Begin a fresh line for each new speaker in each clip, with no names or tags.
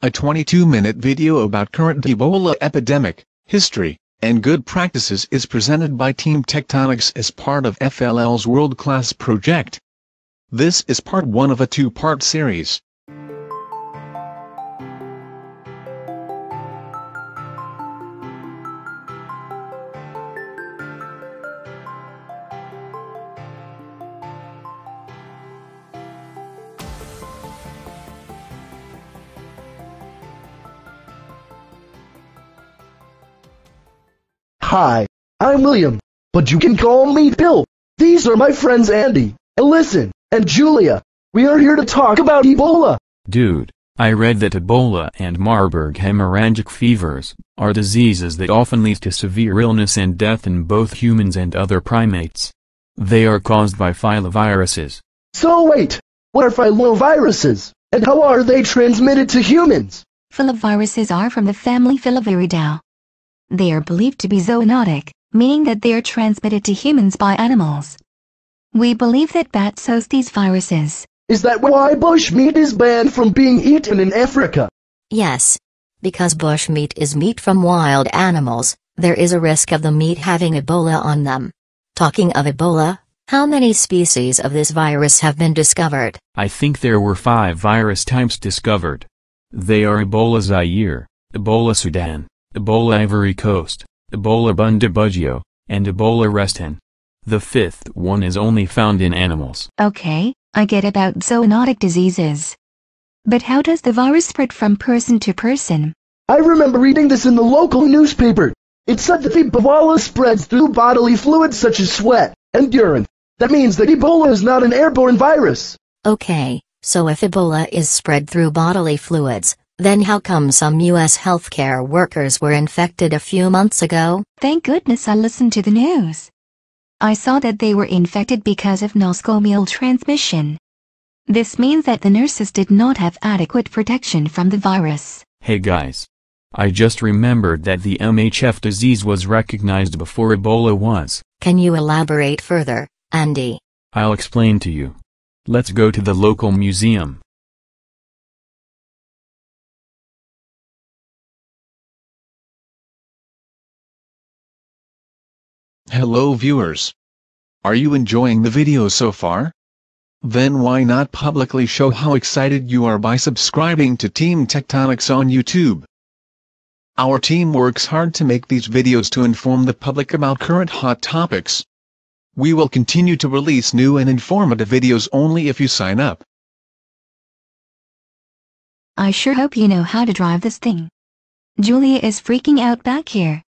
A 22-minute video about current Ebola epidemic, history, and good practices is presented by Team Tectonics as part of FLL's world-class project. This is part 1 of a 2-part series.
Hi, I'm William, but you can call me Bill. These are my friends Andy, Allison, and Julia. We are here to talk about Ebola.
Dude, I read that Ebola and Marburg hemorrhagic fevers are diseases that often lead to severe illness and death in both humans and other primates. They are caused by filoviruses.
So wait, what are filoviruses, and how are they transmitted to humans?
Filoviruses are from the family Filoviridae. They are believed to be zoonotic, meaning that they are transmitted to humans by animals. We believe that bats host these viruses.
Is that why bush meat is banned from being eaten in Africa?
Yes. Because bush meat is meat from wild animals, there is a risk of the meat having Ebola on them. Talking of Ebola, how many species of this virus have been discovered?
I think there were 5 virus types discovered. They are Ebola Zaire, Ebola Sudan, Ebola Ivory Coast, Ebola Bundibugyo, and Ebola Reston. The 5th one is only found in animals.
Okay, I get about zoonotic diseases. But how does the virus spread from person to person?
I remember reading this in the local newspaper. It said that Ebola spreads through bodily fluids such as sweat and urine. That means that Ebola is not an airborne virus.
Okay, so if Ebola is spread through bodily fluids, then how come some U.S. healthcare workers were infected a few months ago?
Thank goodness I listened to the news. I saw that they were infected because of nosocomial transmission. This means that the nurses did not have adequate protection from the virus.
Hey guys. I just remembered that the MHF disease was recognized before Ebola was.
Can you elaborate further, Andy?
I'll explain to you. Let's go to the local museum.
Hello viewers. Are you enjoying the video so far? Then why not publicly show how excited you are by subscribing to Team Tectonics on YouTube? Our team works hard to make these videos to inform the public about current hot topics. We will continue to release new and informative videos only if you sign up.
I sure hope you know how to drive this thing. Julia is freaking out back here.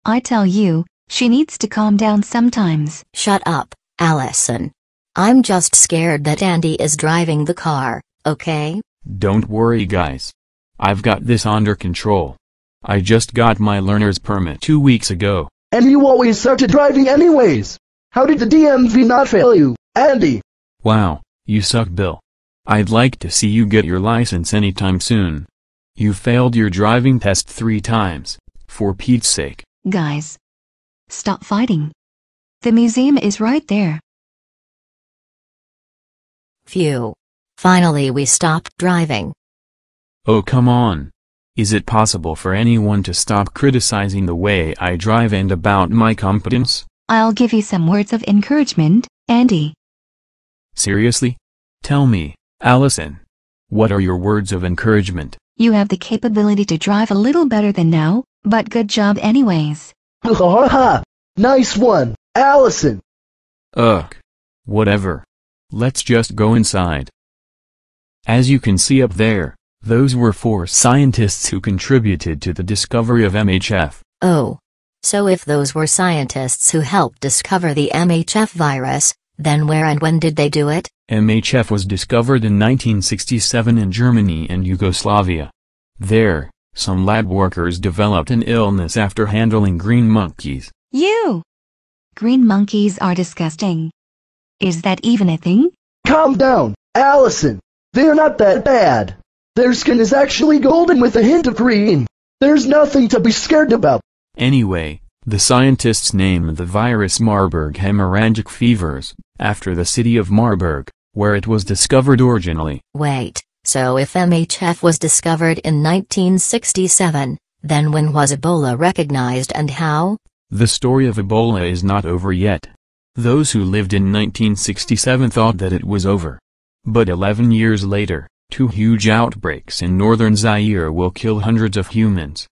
I tell you, she needs to calm down sometimes.
Shut up, Allison. I'm just scared that Andy is driving the car, okay?
Don't worry guys. I've got this under control. I just got my learner's permit 2 weeks ago.
And you always started driving anyways. How did the DMV not fail you, Andy?
Wow, you suck Bill. I'd like to see you get your license anytime soon. You failed your driving test 3 times, for Pete's sake.
Guys, stop fighting. The museum is right there.
Phew. Finally we stopped driving.
Oh come on. Is it possible for anyone to stop criticizing the way I drive and about my competence?
I'll give you some words of encouragement, Andy.
Seriously? Tell me, Allison. What are your words of encouragement?
You have the capability to drive a little better than now, but good job anyways.
Ha ha ha! Nice one, Allison.
Ugh. Whatever. Let's just go inside. As you can see up there, those were 4 scientists who contributed to the discovery of MHF.
Oh. So if those were scientists who helped discover the MHF virus, then where and when did they do it?
MHF was discovered in 1967 in Germany and Yugoslavia. There, some lab workers developed an illness after handling green monkeys.
You! Green monkeys are disgusting. Is that even a thing?
Calm down, Allison. They're not that bad. Their skin is actually golden with a hint of green. There's nothing to be scared about.
Anyway, the scientists named the virus Marburg hemorrhagic fevers, after the city of Marburg, where it was discovered originally.
Wait, So if MHF was discovered in 1967, then when was Ebola recognized and how?
The story of Ebola is not over yet. Those who lived in 1967 thought that it was over. But 11 years later, 2 huge outbreaks in northern Zaire will kill hundreds of humans.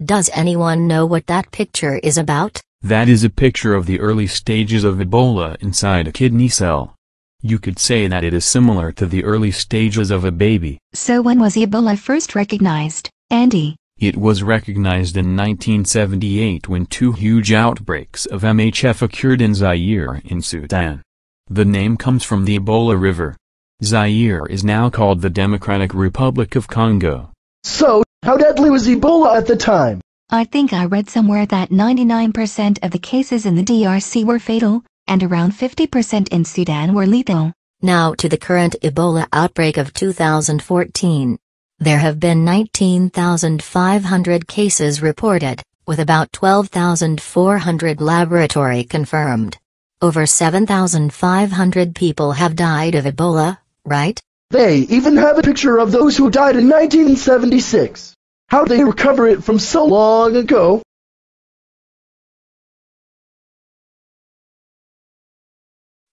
Does anyone know what that picture is about?
That is a picture of the early stages of Ebola inside a kidney cell. You could say that it is similar to the early stages of a baby.
So when was Ebola first recognized, Andy?
It was recognized in 1978 when 2 huge outbreaks of MHF occurred in Zaire in Sudan. The name comes from the Ebola River. Zaire is now called the Democratic Republic of Congo.
So, how deadly was Ebola at the time?
I think I read somewhere that 99% of the cases in the DRC were fatal, and around 50% in Sudan were lethal.
Now to the current Ebola outbreak of 2014. There have been 19,500 cases reported, with about 12,400 laboratory confirmed. Over 7,500 people have died of Ebola, right?
They even have a picture of those who died in 1976. How'd they recover it from so long ago?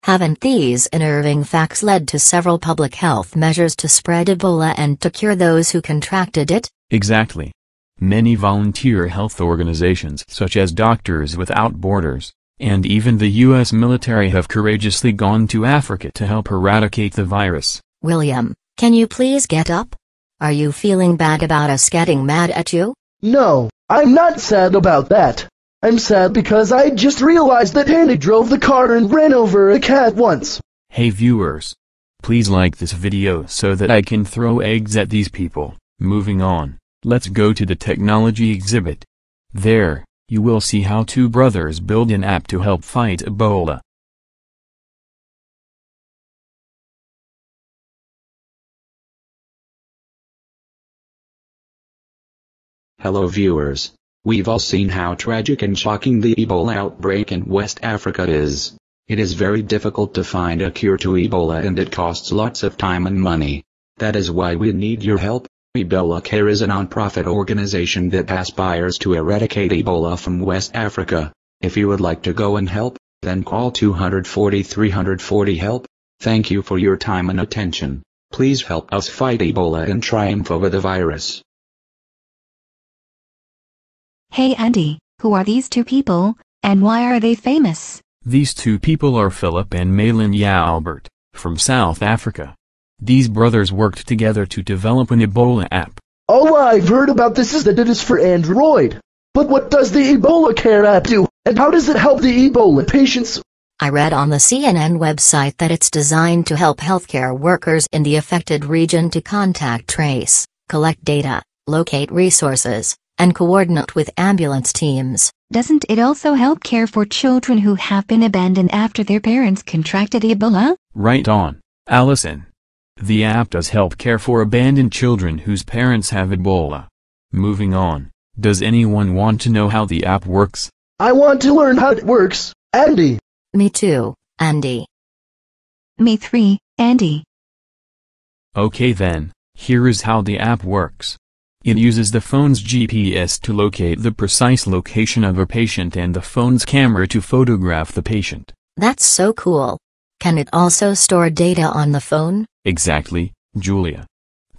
Haven't these unnerving facts led to several public health measures to spread Ebola and to cure those who contracted it?
Exactly. Many volunteer health organizations such as Doctors Without Borders, and even the U.S. military have courageously gone to Africa to help eradicate the virus.
William, can you please get up? Are you feeling bad about us getting mad at you?
No, I'm not sad about that. I'm sad because I just realized that Andy drove the car and ran over a cat once.
Hey viewers. Please like this video so that I can throw eggs at these people. Moving on, let's go to the technology exhibit. There, you will see how 2 brothers build an app to help fight Ebola.
Hello viewers. We've all seen how tragic and shocking the Ebola outbreak in West Africa is. It is very difficult to find a cure to Ebola and it costs lots of time and money. That is why we need your help. Ebola Care is a non-profit organization that aspires to eradicate Ebola from West Africa. If you would like to go and help, then call 240-340-HELP. Thank you for your time and attention. Please help us fight Ebola and triumph over the virus.
Hey Andy, who are these 2 people, and why are they famous?
These 2 people are Philip and Malin Albert, from South Africa. These brothers worked together to develop an Ebola app.
All I've heard about this is that it is for Android. But what does the Ebola Care app do, and how does it help the Ebola patients?
I read on the CNN website that it's designed to help healthcare workers in the affected region to contact trace, collect data, locate resources, and coordinate with ambulance teams.
Doesn't it also help care for children who have been abandoned after their parents contracted Ebola?
Right on, Allison. The app does help care for abandoned children whose parents have Ebola. Moving on, does anyone want to know how the app works?
I want to learn how it works, Andy.
Me too, Andy.
Me 3, Andy.
Okay then, here is how the app works. It uses the phone's GPS to locate the precise location of a patient and the phone's camera to photograph the patient.
That's so cool. Can it also store data on the phone?
Exactly, Julia.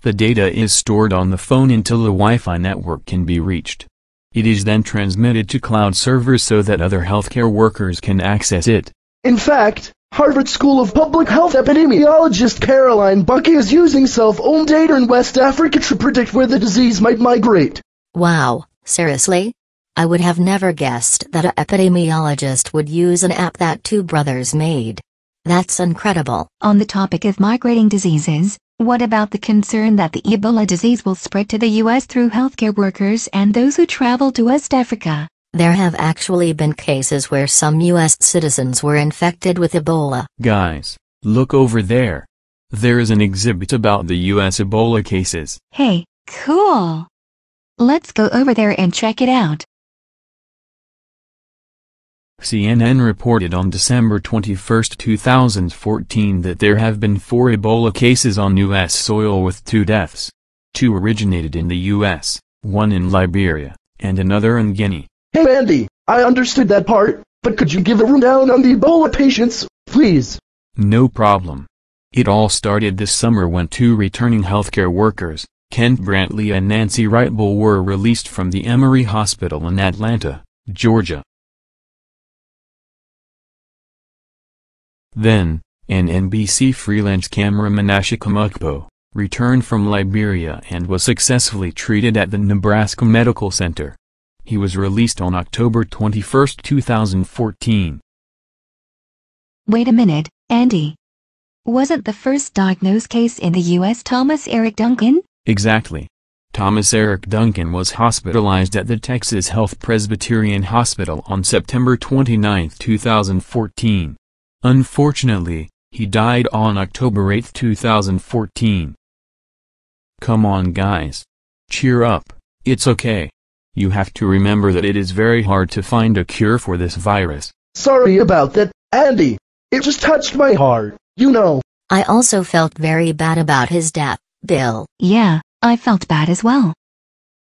The data is stored on the phone until the Wi-Fi network can be reached. It is then transmitted to cloud servers so that other healthcare workers can access it.
In fact, Harvard School of Public Health epidemiologist Caroline Buckey is using cell-phone data in West Africa to predict where the disease might migrate.
Wow, seriously? I would have never guessed that an epidemiologist would use an app that 2 brothers made. That's incredible.
On the topic of migrating diseases, what about the concern that the Ebola disease will spread to the U.S. through healthcare workers and those who travel to West Africa?
There have actually been cases where some U.S. citizens were infected with Ebola.
Guys, look over there. There is an exhibit about the U.S. Ebola cases.
Hey, cool. Let's go over there and check it out.
CNN reported on December 21, 2014 that there have been 4 Ebola cases on U.S. soil with 2 deaths. 2 originated in the U.S., 1 in Liberia, and another in Guinea.
Hey Andy, I understood that part, but could you give a rundown on the Ebola patients, please?
No problem. It all started this summer when 2 returning healthcare workers, Kent Brantley and Nancy Wrightbull, were released from the Emory Hospital in Atlanta, Georgia. Then, an NBC freelance cameraman Ashikamukpo returned from Liberia and was successfully treated at the Nebraska Medical Center. He was released on October 21, 2014.
Wait a minute, Andy. Wasn't the first diagnosed case in the U.S. Thomas Eric Duncan?
Exactly. Thomas Eric Duncan was hospitalized at the Texas Health Presbyterian Hospital on September 29, 2014. Unfortunately, he died on October 8, 2014. Come on guys. Cheer up, it's okay. You have to remember that it is very hard to find a cure for this virus.
Sorry about that, Andy. It just touched my heart, you know.
I also felt very bad about his death, Bill.
Yeah, I felt bad as well.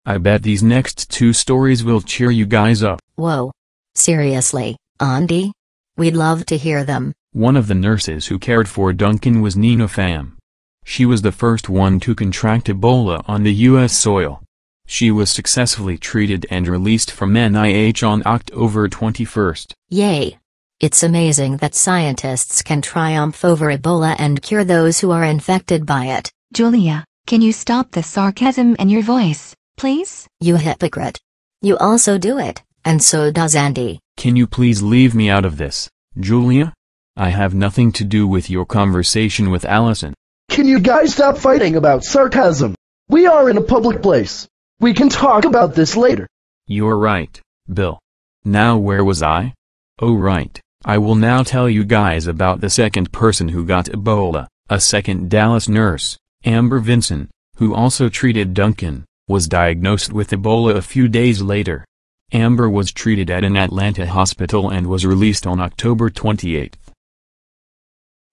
I bet these next 2 stories will cheer you guys up.
Whoa. Seriously, Andy? We'd love to hear them.
One of the nurses who cared for Duncan was Nina Pham. She was the first one to contract Ebola on the U.S. soil. She was successfully treated and released from NIH on October 21.
Yay. It's amazing that scientists can triumph over Ebola and cure those who are infected by it.
Julia, can you stop the sarcasm in your voice, please?
You hypocrite. You also do it, and so does Andy.
Can you please leave me out of this, Julia? I have nothing to do with your conversation with Allison.
Can you guys stop fighting about sarcasm? We are in a public place. We can talk about this later.
You're right, Bill. Now where was I? Oh right, I will now tell you guys about the second person who got Ebola. A second Dallas nurse, Amber Vinson, who also treated Duncan, was diagnosed with Ebola a few days later. Amber was treated at an Atlanta hospital and was released on October 28.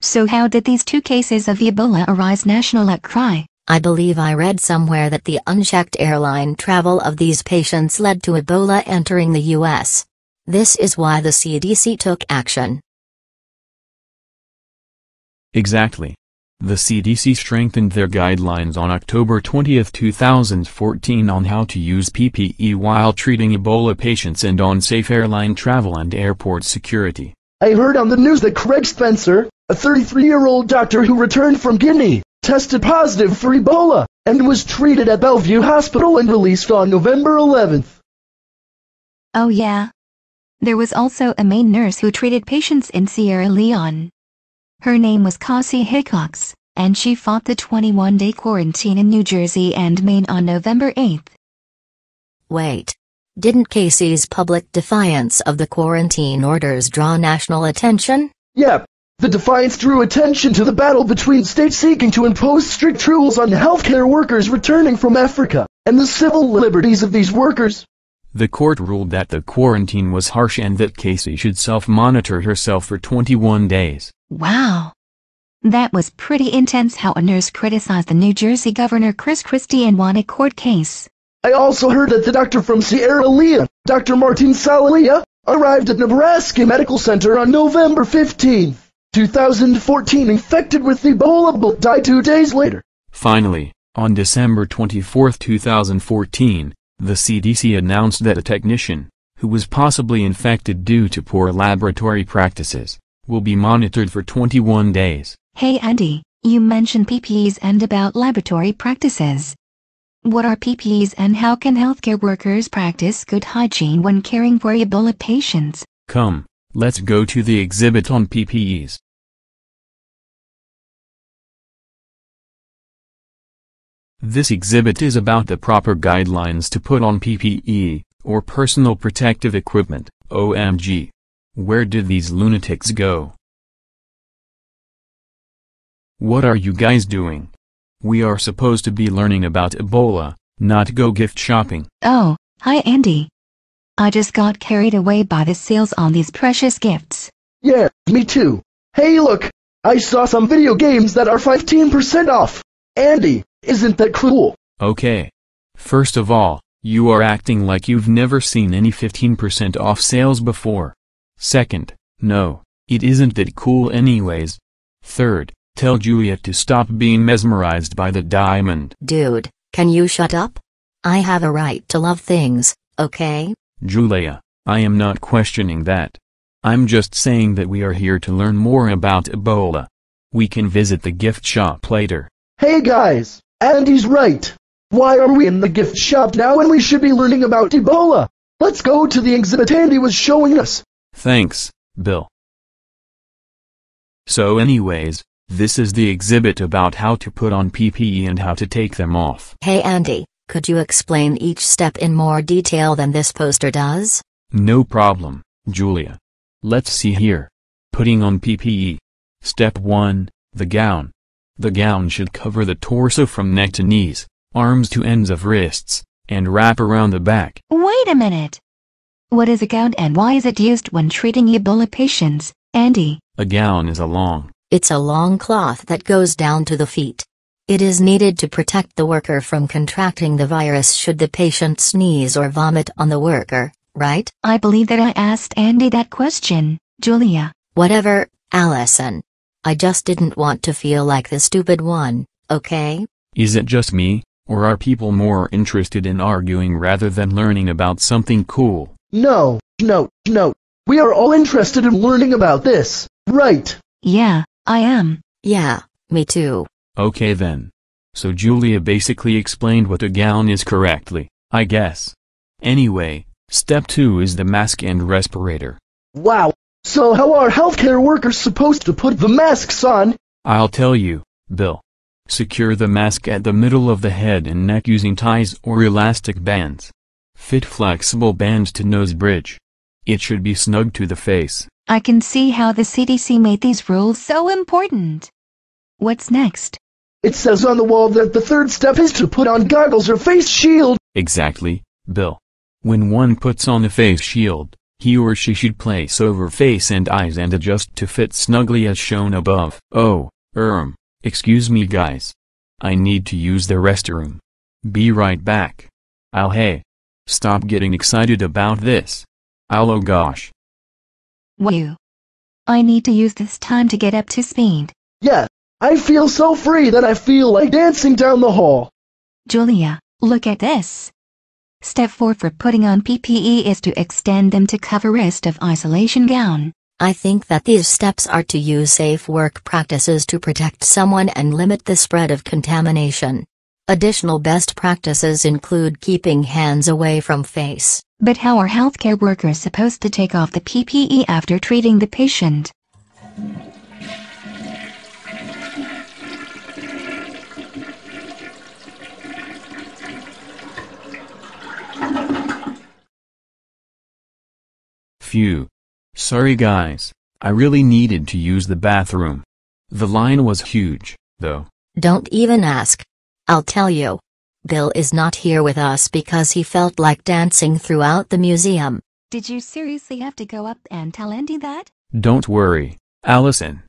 So how did these 2 cases of Ebola arise? National outcry.
I believe I read somewhere that the unchecked airline travel of these patients led to Ebola entering the U.S. This is why the CDC took action.
Exactly. The CDC strengthened their guidelines on October 20, 2014 on how to use PPE while treating Ebola patients and on safe airline travel and airport security.
I heard on the news that Craig Spencer, a 33-year-old doctor who returned from Guinea, tested positive for Ebola, and was treated at Bellevue Hospital and released on November 11th.
Oh yeah. There was also a Maine nurse who treated patients in Sierra Leone. Her name was Cassie Hickox, and she fought the 21-day quarantine in New Jersey and Maine on November 8th.
Wait. Didn't Casey's public defiance of the quarantine orders draw national attention?
Yep. The defiance drew attention to the battle between states seeking to impose strict rules on healthcare workers returning from Africa, and the civil liberties of these workers.
The court ruled that the quarantine was harsh and that Casey should self-monitor herself for 21 days.
Wow. That was pretty intense how a nurse criticized the New Jersey Governor Chris Christie and won a court case.
I also heard that the doctor from Sierra Leone, Dr. Martin Salalia, arrived at Nebraska Medical Center on November 15, 2014 infected with Ebola but died 2 days later.
Finally, on December 24, 2014, the CDC announced that a technician, who was possibly infected due to poor laboratory practices, will be monitored for 21 days.
Hey Andy, you mentioned PPEs and about laboratory practices. What are PPEs and how can healthcare workers practice good hygiene when caring for Ebola patients?
Come, let's go to the exhibit on PPEs. This exhibit is about the proper guidelines to put on PPE, or personal protective equipment, OMG. Where did these lunatics go? What are you guys doing? We are supposed to be learning about Ebola, not go gift shopping.
Oh, hi Andy. I just got carried away by the sales on these precious gifts.
Yeah, me too. Hey look, I saw some video games that are 15% off. Andy, isn't that cool?
Okay. First of all, you are acting like you've never seen any 15% off sales before. Second, no, it isn't that cool anyways. Third, tell Juliet to stop being mesmerized by the diamond.
Dude, can you shut up? I have a right to love things, okay?
Julia, I am not questioning that. I'm just saying that we are here to learn more about Ebola. We can visit the gift shop later.
Hey guys, Andy's right. Why are we in the gift shop now when we should be learning about Ebola? Let's go to the exhibit Andy was showing us.
Thanks, Bill. So anyways, this is the exhibit about how to put on PPE and how to take them off.
Hey Andy, could you explain each step in more detail than this poster does?
No problem, Julia. Let's see here. Putting on PPE. Step 1, the gown. The gown should cover the torso from neck to knees, arms to ends of wrists, and wrap around the back.
Wait a minute. What is a gown and why is it used when treating Ebola patients, Andy?
A gown is
It's a long cloth that goes down to the feet. It is needed to protect the worker from contracting the virus should the patient sneeze or vomit on the worker, right?
I believe that I asked Andy that question, Julia.
Whatever, Allison. I just didn't want to feel like the stupid one, okay?
Is it just me, or are people more interested in arguing rather than learning about something cool?
No. We are all interested in learning about this, right?
Yeah, I am.
Yeah, me too.
Okay then. So Julia basically explained what a gown is correctly, I guess. Anyway, step 2 is the mask and respirator.
Wow. So how are healthcare workers supposed to put the masks on?
I'll tell you, Bill. Secure the mask at the middle of the head and neck using ties or elastic bands. Fit flexible bands to nose bridge. It should be snug to the face.
I can see how the CDC made these rules so important. What's next?
It says on the wall that the third step is to put on goggles or face shield.
Exactly, Bill. When one puts on a face shield, he or she should place over face and eyes and adjust to fit snugly as shown above. Oh, excuse me guys. I need to use the restroom. Be right back. Hey. Stop getting excited about this. Oh gosh.
Wow. I need to use this time to get up to speed.
Yeah, I feel so free that I feel like dancing down the hall.
Julia, look at this. Step 4 for putting on PPE is to extend them to cover rest of isolation gown.
I think that these steps are to use safe work practices to protect someone and limit the spread of contamination. Additional best practices include keeping hands away from face.
But how are healthcare workers supposed to take off the PPE after treating the patient?
Phew. Sorry guys, I really needed to use the bathroom. The line was huge, though.
Don't even ask. I'll tell you. Bill is not here with us because he felt like dancing throughout the museum.
Did you seriously have to go up and tell Andy that?
Don't worry, Allison.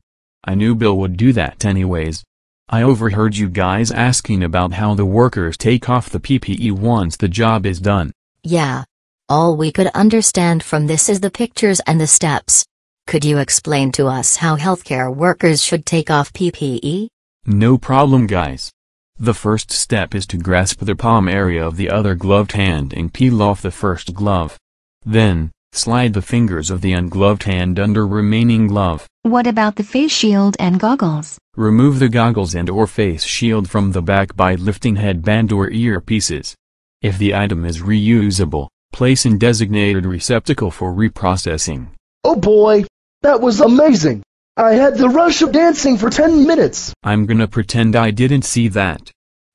I knew Bill would do that anyways. I overheard you guys asking about how the workers take off the PPE once the job is done.
Yeah. All we could understand from this is the pictures and the steps. Could you explain to us how healthcare workers should take off PPE?
No problem guys. The first step is to grasp the palm area of the other gloved hand and peel off the first glove. Then, slide the fingers of the ungloved hand under remaining glove.
What about the face shield and goggles?
Remove the goggles and/or face shield from the back by lifting headband or earpieces. If the item is reusable, place in designated receptacle for reprocessing.
Oh boy, that was amazing! I had the rush of dancing for 10 minutes.
I'm gonna pretend I didn't see that.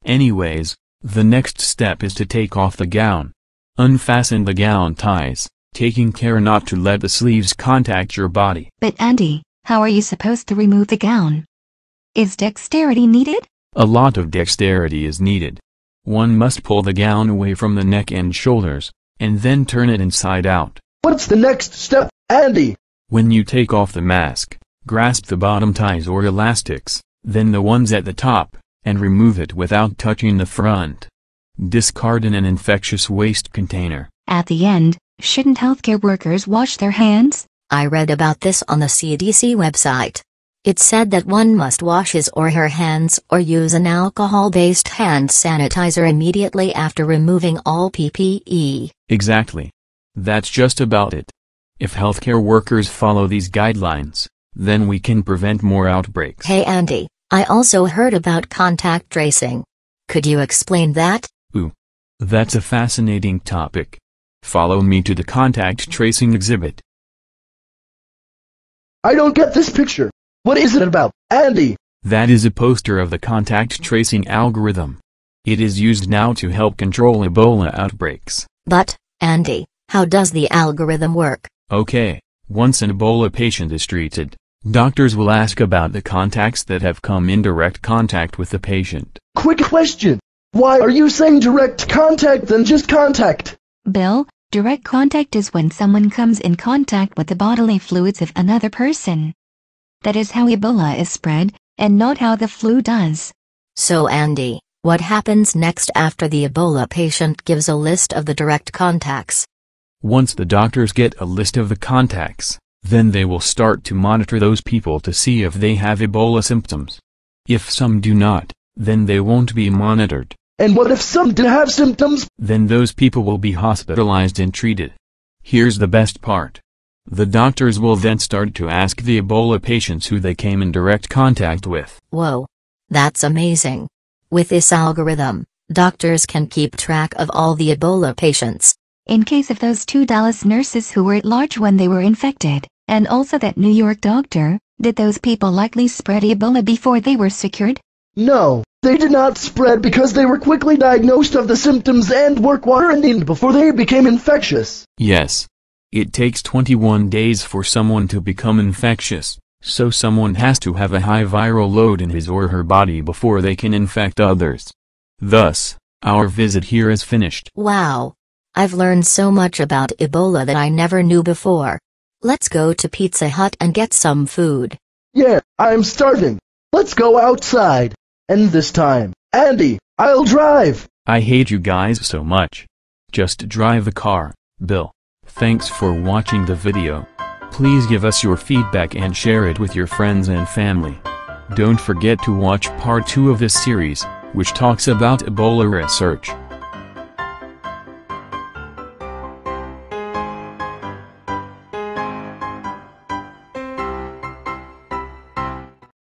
Anyways, the next step is to take off the gown. Unfasten the gown ties, taking care not to let the sleeves contact your body.
But Andy, how are you supposed to remove the gown? Is dexterity needed?
A lot of dexterity is needed. One must pull the gown away from the neck and shoulders, and then turn it inside out.
What's the next step, Andy?
When you take off the mask, grasp the bottom ties or elastics, then the ones at the top, and remove it without touching the front. Discard in an infectious waste container.
At the end, shouldn't healthcare workers wash their hands?
I read about this on the CDC website. It said that one must wash his or her hands or use an alcohol-based hand sanitizer immediately after removing all PPE.
Exactly. That's just about it. If healthcare workers follow these guidelines, then we can prevent more outbreaks.
Hey Andy, I also heard about contact tracing. Could you explain that?
Ooh. That's a fascinating topic. Follow me to the contact tracing exhibit.
I don't get this picture. What is it about, Andy?
That is a poster of the contact tracing algorithm. It is used now to help control Ebola outbreaks.
But, Andy, how does the algorithm work?
Okay, once an Ebola patient is treated, doctors will ask about the contacts that have come in direct contact with the patient.
Quick question. Why are you saying direct contact than just contact?
Bill, direct contact is when someone comes in contact with the bodily fluids of another person. That is how Ebola is spread, and not how the flu does.
So Andy, what happens next after the Ebola patient gives a list of the direct contacts?
Once the doctors get a list of the contacts, then they will start to monitor those people to see if they have Ebola symptoms. If some do not, then they won't be monitored.
And what if some do have symptoms?
Then those people will be hospitalized and treated. Here's the best part. The doctors will then start to ask the Ebola patients who they came in direct contact with.
Whoa. That's amazing. With this algorithm, doctors can keep track of all the Ebola patients.
In case of those 2 Dallas nurses who were at large when they were infected, and also that New York doctor, did those people likely spread Ebola before they were secured?
No, they did not spread because they were quickly diagnosed of the symptoms and were quarantined before they became infectious.
Yes. It takes 21 days for someone to become infectious, so someone has to have a high viral load in his or her body before they can infect others. Thus, our visit here is finished.
Wow. I've learned so much about Ebola that I never knew before. Let's go to Pizza Hut and get some food.
Yeah, I'm starving. Let's go outside. And this time, Andy, I'll drive.
I hate you guys so much. Just drive the car, Bill. Thanks for watching the video. Please give us your feedback and share it with your friends and family. Don't forget to watch part 2 of this series, which talks about Ebola research.